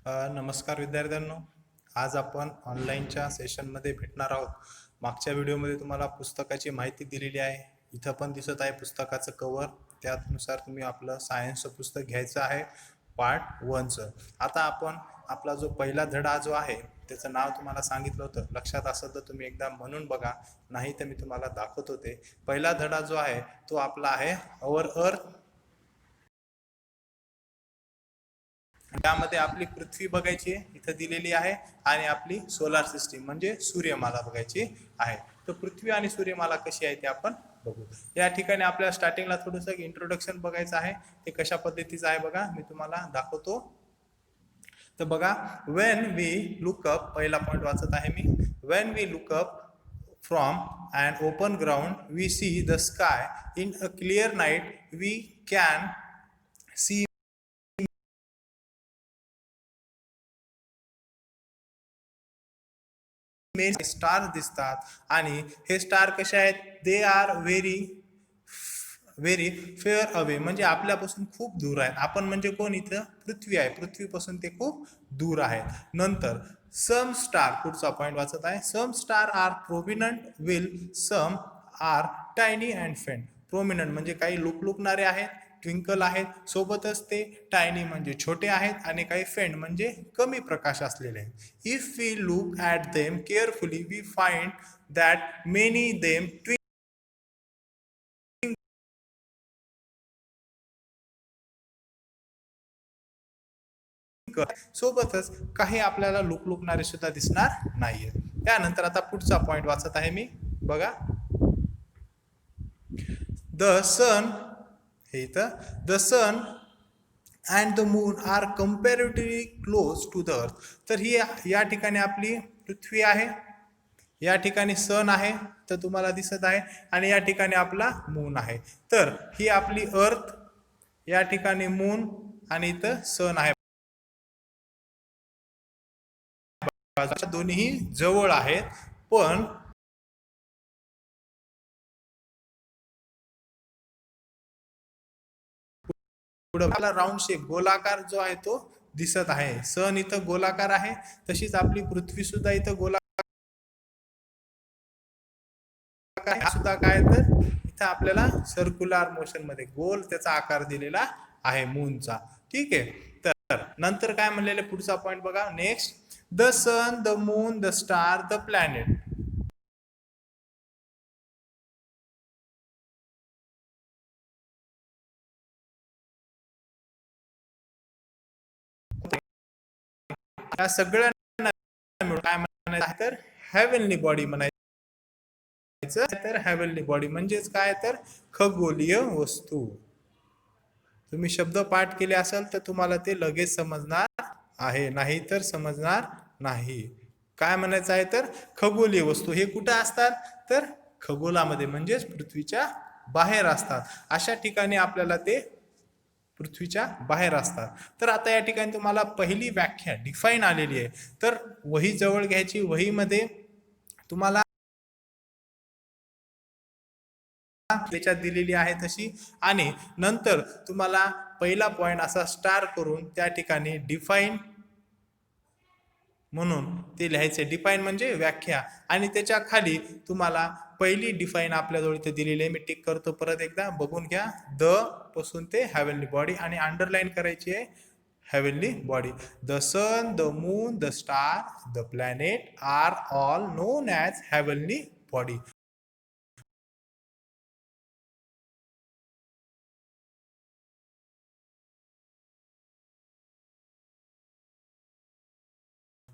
नमस्कार विद्यार्थ्यांनो. आज आपण ऑनलाईनच्या सेशनमध्ये भेटणार आहोत. मागच्या व्हिडिओमध्ये तुम्हाला पुस्तकाची माहिती दिलेली आहे. इथं पण दिसत आहे पुस्तकाचं कव्हर. त्यानुसार तुम्ही आपलं सायन्सचं पुस्तक घ्यायचं आहे, पार्ट 1चं. आता आपण आपला जो पहिला धडा जो आहे त्याचं नाव तुम्हाला सांगितलं होतं. लक्षात असेल तर तुम्ही एकदा म्हणून बघा, नाही तर मी तुम्हाला दाखवत होते. पहिला धडा जो आहे तो आपला आहे अवर अर्थ. त्यामध्ये आपली पृथ्वी बघायची इथं दिलेली आहे आणि आपली सोलार सिस्टीम म्हणजे सूर्यमाला बघायची आहे. तर पृथ्वी आणि सूर्यमाला कशी आहे ते आपण बघू. या ठिकाणी आपल्याला स्टार्टिंगला थोडंसं इंट्रोडक्शन बघायचं आहे. ते कशा पद्धतीचं आहे बघा, मी तुम्हाला दाखवतो. तर बघा, वेन वी लुकअप, पहिला पॉईंट वाचत आहे मी. When we look up from an open ground we see the sky in a clear night we can see star दिसतात. आणि हे स्टार कसे आहेत? They are very very far away, म्हणजे आपल्यापासून खूप दूर आहेत. आपण म्हणजे कोण? इथं पृथ्वी आहे. पृथ्वीपासून ते खूप दूर आहेत. नंतर सम स्टार, पुढचा पॉईंट वाचत आहे. Some star are prominent will some are tiny and faint. Prominent म्हणजे काही लुकलुकणारे आहेत, ट्विंकल आहेत, सोबतच ते टायनी म्हणजे छोटे आहेत, आणि काही फेंट म्हणजे कमी प्रकाश असलेले आहेत. If we look at them carefully we find that many them सोबतच काही आपल्याला लुकलुकणारे सुद्धा दिसणार नाहीये. त्यानंतर आता पुढचा पॉइंट वाचत आहे मी, बघा. द सन, हे इथं, the sun and the moon are comparatively close to the earth. तर ही या ठिकाणी आपली पृथ्वी आहे, या ठिकाणी सन आहे, तर तुम्हाला दिसत आहे, आणि या ठिकाणी आपला मून आहे. तर ही आपली अर्थ, या ठिकाणी मून, आणि इथं सन आहे. दोन्ही जवळ आहेत, पण पुढे मला राऊंड शेप, गोलाकार जो आहे तो दिसत आहे. सन इथं गोलाकार आहे, तशीच आपली पृथ्वी सुद्धा इथं गोलाकार सुद्धा काय, तर इथं आपल्याला सर्क्युलर मोशन मध्ये गोल त्याचा आकार दिलेला आहे मूनचा. ठीक आहे. तर नंतर काय म्हणलेले, पुढचा पॉइंट बघा. Next, the sun, the moon, the star, the planet. या सगळ्यांना काय म्हणायचं आहे, तर हेव्हनली बॉडी म्हणायचं. तर हेव्हनली बॉडी म्हणजेच काय, तर खगोलीय वस्तू. तुम्ही शब्द पाठ केले असेल तर तुम्हाला ते लगेच समजणार आहे, नाही तर समजणार नाही. काय म्हणायचं आहे, तर खगोलीय वस्तू हे कुठे असतात, तर खगोलामध्ये म्हणजेच पृथ्वीच्या बाहेर असतात. अशा ठिकाणी आपल्याला ते पृथ्वीच्या बाहेर असतात. तर आता या ठिकाणी तुम्हाला पहिली व्याख्या डिफाईन आलेली आहे. तर वही जवळ घ्यायची, वहीमध्ये तुम्हाला त्याच्यात दिलेली आहे तशी, आणि नंतर तुम्हाला पहिला पॉइंट असा स्टार करून त्या ठिकाणी डिफाईन म्हणून ते लिहायचे. डिफाईन म्हणजे व्याख्या, आणि त्याच्या खाली तुम्हाला पहिली डिफाईन आपल्याजवळ इथे दिलेली आहे. मी टिक करतो, परत एकदा बघून घ्या. द पासून ते हेव्हनली बॉडी, आणि अंडरलाईन करायची आहे heavenly body. The sun, the moon, the star, the planet are all known as heavenly body.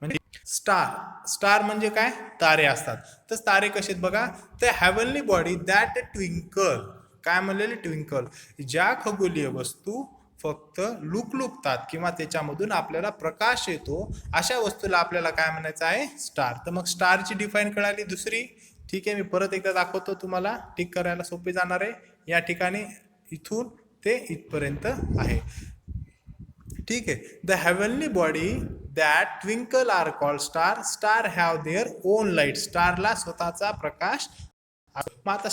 म्हणजे स्टार म्हणजे काय, तारे असतात. तर तारे कसे आहेत बघा, तर हेव्हनली बॉडी दॅट ट्विंकल. काय म्हणलेले, ट्विंकल. ज्या खगोलीय वस्तू फक्त लुकलुकतात किंवा त्याच्यामधून आपल्याला प्रकाश येतो, अशा वस्तूला आपल्याला काय म्हणायचं आहे, स्टार. तर मग स्टारची डिफाईन कळाली. दुसरी, ठीक आहे, मी परत एकदा दाखवतो तुम्हाला, टिक करायला सोपे जाणार आहे. या ठिकाणी इथून ते इथपर्यंत आहे. ठीक आहे. The heavenly body that twinkle are called star. Star have their own light. स्टारला स्वतःचा प्रकाश. मग आता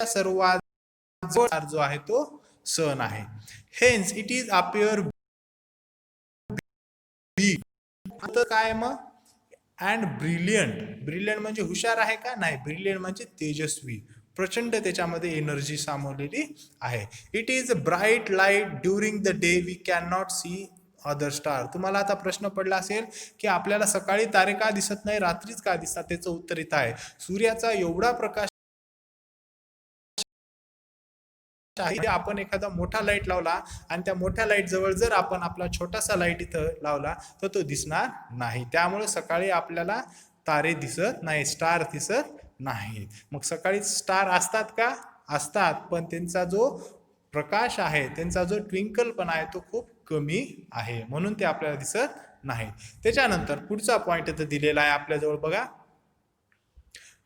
सर्वात जो आहे तो सन आहे. हेन्स इट इज अपियर बी. आता काय मग अँड ब्रिलियंट. ब्रिलियंट म्हणजे हुशार आहे का? नाही. ब्रिलियंट म्हणजे तेजस्वी, प्रचंड त्याच्यामध्ये एनर्जी सामावलेली आहे. It is bright light during the day we can not see other star. तुम्हाला आता प्रश्न पडला असेल की आपल्याला सकाळी तारे का दिसत नाही, रात्रीच का दिसतात? त्याचं उत्तर इथं आहे. सूर्याचा एवढा प्रकाश आपण एखादा मोठा लाईट लावला आणि त्या मोठ्या लाईट जवळ जर आपण आपला छोटासा लाईट इथं लावला तर तो दिसणार नाही. त्यामुळे सकाळी आपल्याला तारे दिसत नाही, स्टार दिसत नाही. मग सकाळी स्टार असतात का? असतात, पण त्यांचा जो प्रकाश आहे, त्यांचा जो ट्विंकलपणा आहे तो खूप कमी आहे, म्हणून ते आपल्याला दिसत नाही. त्याच्यानंतर पुढचा पॉइंट इथं दिलेला आहे आपल्याजवळ बघा.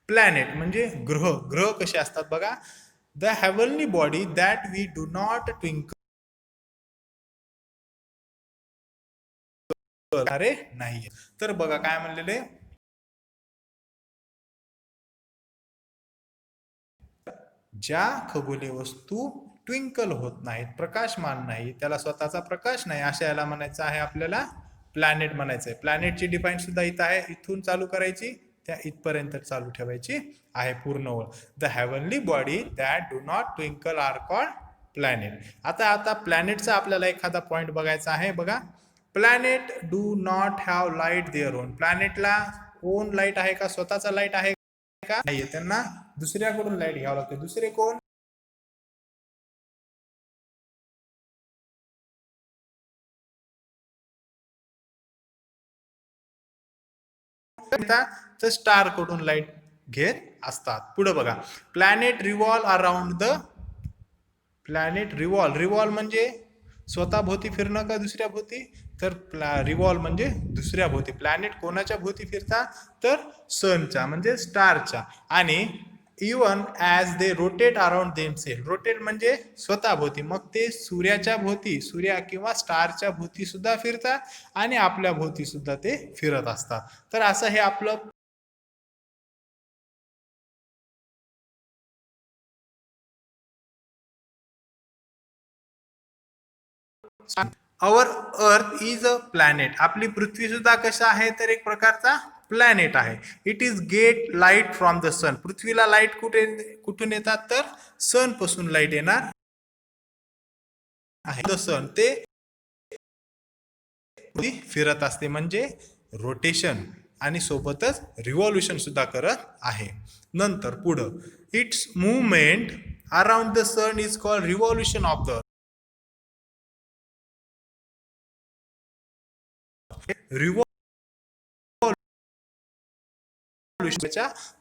प्लॅनेट म्हणजे ग्रह. ग्रह कसे असतात बघा. The heavenly body that we do not twinkle अरे नाही. तर बघा काय म्हणलेले, ज्या खगोलीय वस्तू ट्विंकल होत नाहीत, प्रकाशमान नाही, त्याला स्वतःचा प्रकाश नाही, अशा याला म्हणायचं आहे आपल्याला प्लॅनेट म्हणायचं आहे. प्लॅनेटची डिफाईन सुद्धा इथं आहे. इथून चालू करायची, त्या इथपर्यंत चालू ठेवायची आहे पूर्ण ओळ. The heavenly body that do not twinkle are called planet. आता प्लॅनेटचा आपल्याला एखादा पॉइंट बघायचा आहे बघा. Planet do not have light their own. प्लॅनेटला ओन लाईट आहे का? स्वतःचा लाईट आहे का? नाहीये. त्यांना दुसऱ्याकडून लाईट घ्यावं लागते. दुसरे कोण? तर स्टार कडून लाईट घेत असतात. पुढे बघा. Planet revolve around the. Planet revolve म्हणजे स्वतः भोवती फिरणं का दुसऱ्या भोवती? तर रिव्हॉल्व म्हणजे दुसऱ्या भोवती. प्लॅनेट कोणाच्या भोवती फिरतात? तर सनच्या म्हणजे स्टारच्या. आणि even as they rotate around themselves. Rotate म्हणजे स्वतः भोवती. मग ते सूर्याच्या भोवती, सूर्या किंवा स्टारच्या भोवती सुद्धा फिरतात आणि आपल्या भोवती सुद्धा ते फिरत असतात. तर असं हे आपलं our earth is a planet. आपली पृथ्वी सुद्धा कशा आहे? तर एक प्रकारचा प्लॅनेट आहे. It is get light from the sun. पृथ्वीला लाईट कुठून येतात? तर सन पासून लाईट येणार आहे. द सन ते फिरत असते म्हणजे रोटेशन आणि सोबतच रिव्हॉल्युशन सुद्धा करत आहे. नंतर पुढं, its movement around the sun is called revolution of the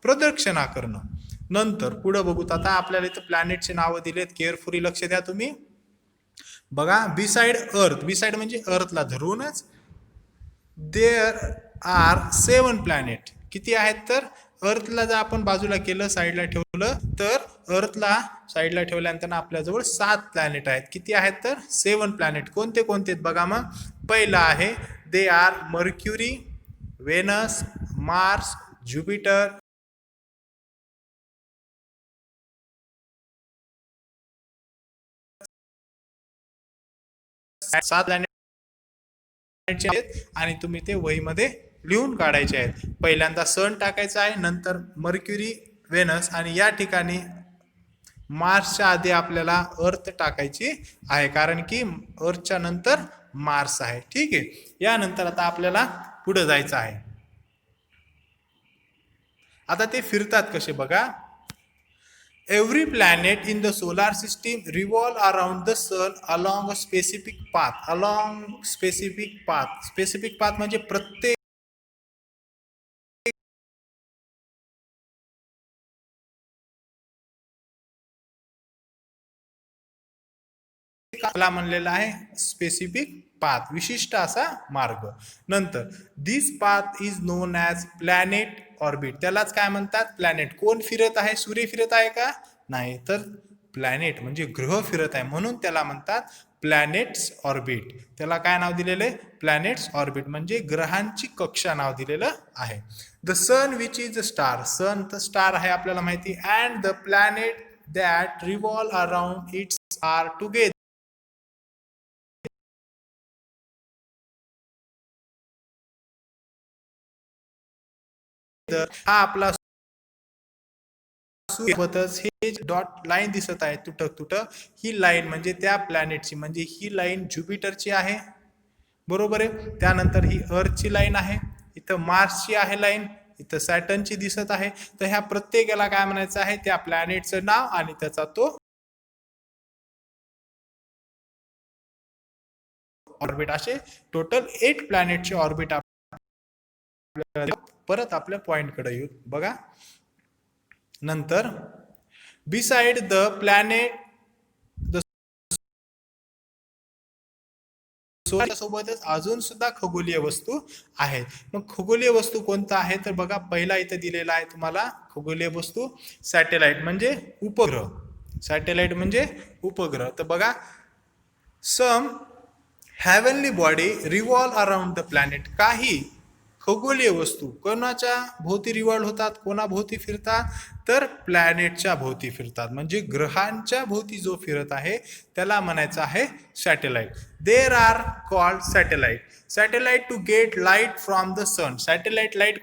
प्रदक्षिणा करणं. नंतर पुढे बघूत. आता आपल्याला इथं प्लॅनेटचे नावं दिलेत, केअरफुली लक्ष द्या तुम्ही बघा. Beside earth. बिसाइड म्हणजे अर्थला धरूनच. There are 7 planet. किती आहेत? तर अर्थला जर आपण बाजूला केलं, साईडला ठेवलं, तर अर्थला साईडला ठेवल्यानंतर आपल्याजवळ 7 प्लॅनेट आहेत. किती आहेत? तर 7 प्लॅनेट. कोणते कोणते बघा. मग पहिला आहे, दे आर मर्क्युरी, वेनस, मार्स, ज्युपिटर, सात प्लॅनेट आहेत आणि तुम्ही ते वहीमध्ये लिहून काढायचे आहेत. पहिल्यांदा सन टाकायचा आहे, नंतर मर्क्युरी, वेनस आणि या ठिकाणी मार्सच्या आधी आपल्याला अर्थ टाकायची आहे, कारण की अर्थच्या नंतर मार्स आहे. ठीक आहे. यानंतर आता आपल्याला पुढे जायचं आहे. आता ते फिरतात कसे बघा. Every planet in the solar system revolve around the sun along a specific path. Along specific path. Specific path म्हणजे प्रत्येक म्हणलेला आहे स्पेसिफिक पाथ, विशिष्ट असा मार्ग. नंतर this path is known as planet orbit. त्यालाच काय म्हणतात? प्लॅनेट. कोण फिरत आहे? सूर्य फिरत आहे का? नाही, तर प्लॅनेट म्हणजे ग्रह फिरत आहे, म्हणून त्याला म्हणतात प्लॅनेट्स ऑर्बिट. त्याला काय नाव दिलेलं आहे? प्लॅनेट्स ऑर्बिट म्हणजे ग्रहांची कक्षा नाव दिलेलं आहे. The sun which is a star, sun तर स्टार आहे आपल्याला माहिती, and the planet that revolve around its are together. हा आपला सोबतच हे डॉट लाईन दिसत आहे तुटक तुटक, ही लाईन म्हणजे त्या प्लॅनेटची, म्हणजे ही लाईन ज्युपिटरची आहे, बरोबर आहे. त्यानंतर ही अर्थची लाईन आहे, इथं मार्सची आहे लाईन, इथं सॅटर्नची दिसत आहे. तर ह्या प्रत्येकाला काय म्हणायचं आहे? त्या प्लॅनेटचं नाव आणि त्याचा तो ऑर्बिट. असे टोटल 8 प्लॅनेटचे ऑर्बिट. परत आपल्या पॉइंट कडे येऊ बघा. नंतर बिसाइड द प्लॅनेट द सोबतच अजून सुद्धा खगोलीय वस्तू आहेत. मग खगोलीय वस्तू कोणता आहे? तर बघा, पहिला इथं दिलेला आहे तुम्हाला खगोलीय वस्तू सॅटेलाइट म्हणजे उपग्रह. सॅटेलाइट म्हणजे उपग्रह. तर बघा, some heavenly body revolve around the planet. काही खगोलीय वस्तू कोणाच्या भोवती रिव्हॉल्व होतात? कोणाभोवती फिरतात? तर प्लॅनेटच्या भोवती फिरतात. म्हणजे ग्रहांच्या भोवती जो फिरत आहे त्याला म्हणायचं आहे satellite. There are called satellite. Satellite to get light from the sun. Satellite light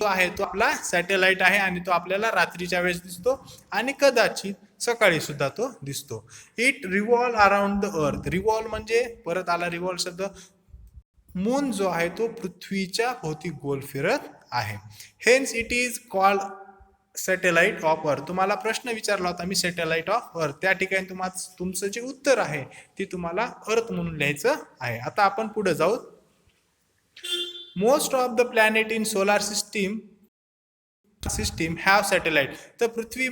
आहे तो आपला सॅटेलाइट आहे, आणि तो आपल्याला रात्रीच्या वेळेस दिसतो आणि कदाचित सकाळी सुद्धा तो दिसतो. It revolve around the earth. Revolve म्हणजे परत आला रिव्हॉल्व शब्द. मून जो आहे तो पृथ्वीच्या भोवती गोल फिरत आहे. Hence it is called satellite of earth. तुम्हाला प्रश्न विचारला होता मी सॅटेलाइट ऑफ अर्थ, त्या ठिकाणी तुम्हाला तुमचं जे उत्तर आहे ते तुम्हाला अर्थ म्हणून लिहायचं आहे. आता आपण पुढे जाऊ. Most of the planet in solar system have satellite. तर पृथ्वी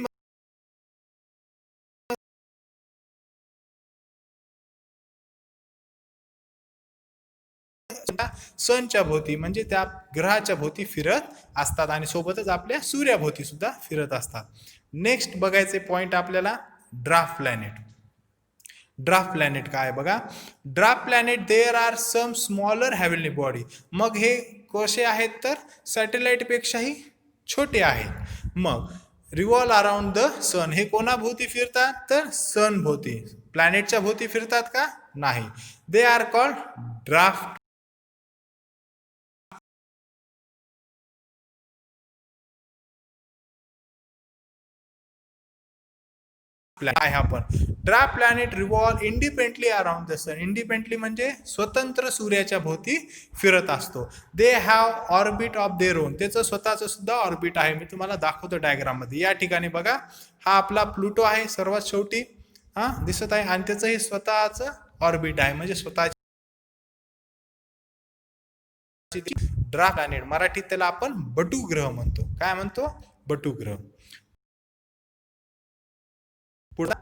सनच्या भोवती म्हणजे त्या ग्रहाच्या भोवती फिरत असतात, आणि सोबतच आपल्या सूर्याभोवती सुद्धा फिरत असतात. नेक्स्ट बघायचे पॉइंट आपल्याला ड्राफ्ट प्लॅनेट. ड्राफ्ट प्लॅनेट काय बघा. Dwarf planet there are some smaller heavenly body. मग हे कसे आहेत? तर सॅटेलाइट पेक्षाही छोटे आहेत. मग रिव्हॉल्व अराउंड द सन. हे कोणाभोवती फिरतात? तर सन भोवती. प्लॅनेटच्या भोवती फिरतात का? नाही. दे आर कॉल्ड ड्राफ्ट आहे. आपण dwarf planet revolve independently around the sun. Independently म्हणजे स्वतंत्र सूर्याच्या भोवती फिरत असतो. They have orbit of their own. त्याचं स्वतःचं सुद्धा ऑर्बिट आहे. मी तुम्हाला दाखवतो डायग्राम मध्ये. या ठिकाणी बघा, हा आपला प्लुटो आहे सर्वात शेवटी, हा दिसत आहे, आणि त्याचं हे स्वतःच ऑर्बिट आहे, म्हणजे स्वतःची ड्राफ्ट प्लॅनेट. मराठीत त्याला आपण बटुग्रह म्हणतो. काय म्हणतो? बटुग्रह. पुढे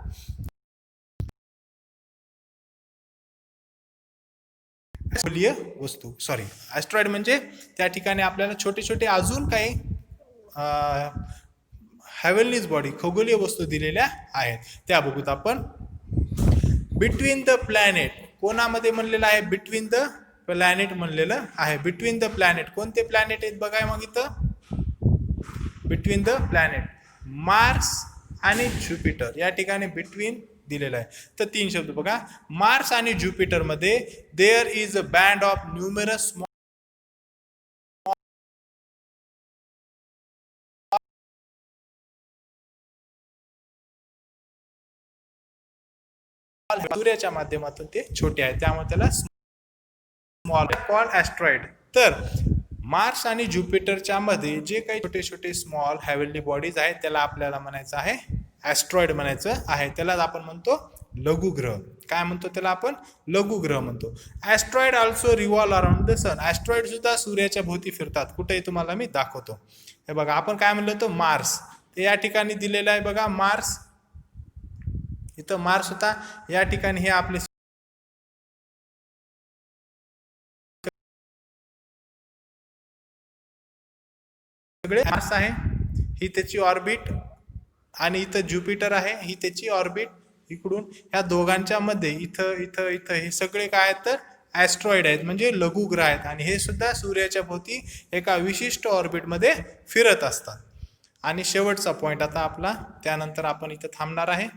खगोलीय वस्तू, सॉरी ऍस्ट्रॉइड म्हणजे त्या ठिकाणी आपल्याला छोटे छोटे अजून काही हेवनलीज बॉडी खगोलीय वस्तू दिलेल्या आहेत, त्या बघूत आपण. बिटवीन द प्लॅनेट कोणामध्ये म्हणलेलं आहे? बिटवीन द प्लॅनेट म्हणलेलं आहे. बिटवीन द प्लॅनेट कोणते प्लॅनेट आहेत बघा. मग इथं बिटवीन द प्लॅनेट मार्स आणि ज्युपिटर, या ठिकाणी बिटवीन दिलेला आहे. तर 3 शब्द बघा. मार्स आणि ज्युपिटर मध्ये there is a band of numerous सूर्याच्या माध्यमातून ते छोटे आहेत, त्यामुळे त्याला स्मॉल कॉल्ड ऍस्ट्रॉइड. तर मार्स आणि ज्युपिटरच्या मध्ये जे काही छोटे छोटे स्मॉल हेवनली बॉडीज आहेत त्याला आपल्याला म्हणायचं आहे ऍस्ट्रॉइड म्हणायचं आहे. त्याला आपण म्हणतो लघुग्रह. काय म्हणतो त्याला आपण? लघुग्रह म्हणतो. ऍस्ट्रॉइड ऑल्सो रिव्हॉल्व अराउंड द सन. ऍस्ट्रॉइड सुद्धा सूर्याच्या भोवती फिरतात. कुठे तुम्हाला मी दाखवतो. हे बघा, आपण काय म्हणलो होतो? मार्स. या ठिकाणी दिलेलं आहे बघा मार्स. इथं मार्स होता, या ठिकाणी हे आपले सगळे मार्स आहे, ही त्याची ऑर्बिट, आणि इथं ज्युपिटर आहे, ही त्याची ऑर्बिट. इकडून ह्या दोघांच्या मध्ये इथं इथं इथं हे सगळे काय आहेत तर ॲस्ट्रॉइड आहेत, म्हणजे लघुग्रह आहेत, आणि हे सुद्धा सूर्याच्या भोवती एका विशिष्ट ऑर्बिटमध्ये फिरत असतात. आणि शेवटचा पॉइंट आता आपला, त्यानंतर आपण इथं थांबणार आहे.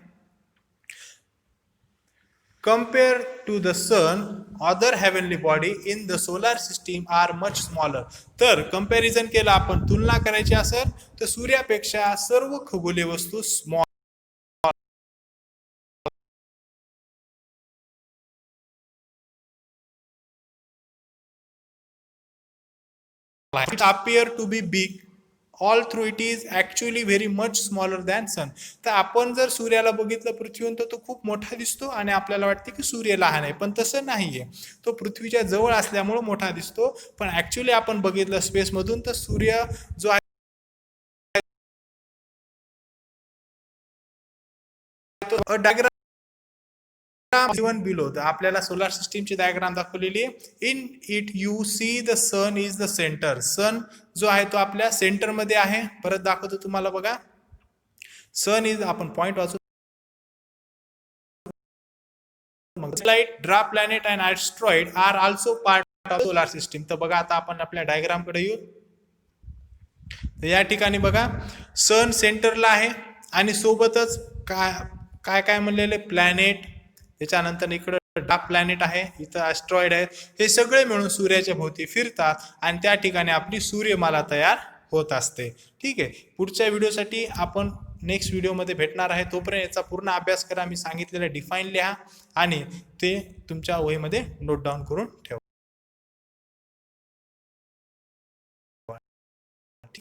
Compared to the sun, other heavenly body in the solar system are much smaller. तर कंपॅरिझन केलं आपण, तुलना करायची असेल तर सूर्यापेक्षा सर्व खगोलीय वस्तू small appear to be big, all through it is actually very much smaller than sun. तर आपण जर सूर्याला बघितलं पृथ्वीहून तर तो खूप मोठा दिसतो आणि आपल्याला वाटते की सूर्य लहान आहे, पण तसं नाहीये. तो पृथ्वीच्या जवळ असल्यामुळे मोठा दिसतो, पण ऍक्च्युअली आपण बघितलं स्पेसमधून तर सूर्य जो आहे तो डायग्राम इवन बिलो. तर आपल्याला सोलार सिस्टीमची डायग्राम दाखवलेली आहे. In it you see the sun is the centre. Sun जो आहे तो आपल्या सेंटर मध्ये आहे. परत दाखवतो तुम्हाला बघा. सन इज, आपण पॉइंट वाचू, satellite, dwarf planet and asteroid are also part of solar system. तर बघा आता आपण आपल्या डायग्राम कडे येऊ. तर या ठिकाणी बघा सन सेंटरला आहे आणि सोबतच काय काय काय म्हणलेले प्लॅनेट, त्याच्यानंतर इकडं डार्क प्लॅनेट आहे, इथं ॲस्ट्रॉइड आहे. हे सगळे मिळून सूर्याच्या भोवती फिरतात आणि त्या ठिकाणी आपली सूर्यमाला तयार होत असते. ठीक आहे. पुढच्या व्हिडिओसाठी आपण नेक्स्ट व्हिडिओमध्ये भेटणार आहे. तोपर्यंत याचा पूर्ण अभ्यास करा. मी सांगितलेलं डिफाईन लिहा आणि ते तुमच्या वहीमध्ये नोट डाऊन करून ठेवा.